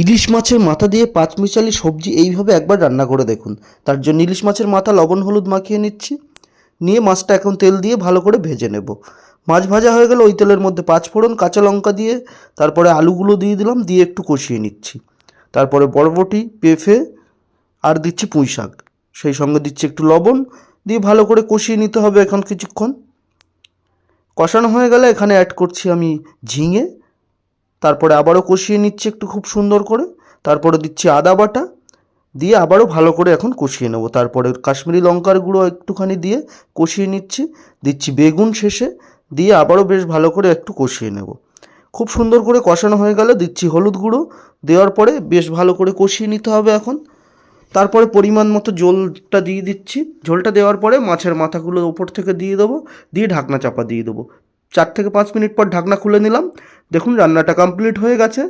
ইলিশ মাছের মাথা দিয়ে পাঁচমিশালি সবজি এইভাবে একবার রান্না করে দেখুন। তার জন্য ইলিশ মাছের মাথা লবণ হলুদ মাখিয়ে নিচ্ছি। নিয়ে মাছটা এখন তেল দিয়ে ভালো করে ভেজে নেব। মাছ ভাজা হয়ে গেলে ওই তেলের মধ্যে পাঁচফোড়ন কাঁচা লঙ্কা দিয়ে তারপরে আলুগুলো দিয়ে দিলাম, দিয়ে একটু কষিয়ে নিচ্ছি। তারপরে বরবটি, পেঁপে আর দিচ্ছি পুঁই শাক, সেই সঙ্গে দিচ্ছি একটু লবণ, দিয়ে ভালো করে কষিয়ে নিতে হবে এখন কিছুক্ষণ। কষানো হয়ে গেলে এখানে অ্যাড করছি আমি ঝিঙে, তারপরে আবারও কষিয়ে নিচ্ছি একটু খুব সুন্দর করে। তারপরে দিচ্ছি আদা বাটা, দিয়ে আবারও ভালো করে এখন কষিয়ে নেব। তারপরে কাশ্মীরি লঙ্কার গুঁড়ো একটুখানি দিয়ে কষিয়ে নিচ্ছি। দিচ্ছি বেগুন শেষে, দিয়ে আবারও বেশ ভালো করে একটু কষিয়ে নেব। খুব সুন্দর করে কষানো হয়ে গেলে দিচ্ছি হলুদ গুঁড়ো, দেওয়ার পরে বেশ ভালো করে কষিয়ে নিতে হবে এখন। তারপরে পরিমাণ মতো ঝোলটা দিয়ে দিচ্ছি। ঝোলটা দেওয়ার পরে মাছের মাথাগুলো ওপর থেকে দিয়ে দেবো, দিয়ে ঢাকনা চাপা দিয়ে দেবো। 4 থেকে 5 মিনিট পর ঢাকনা খুলে নিলাম। দেখুন রান্নাটা কমপ্লিট হয়ে গেছে।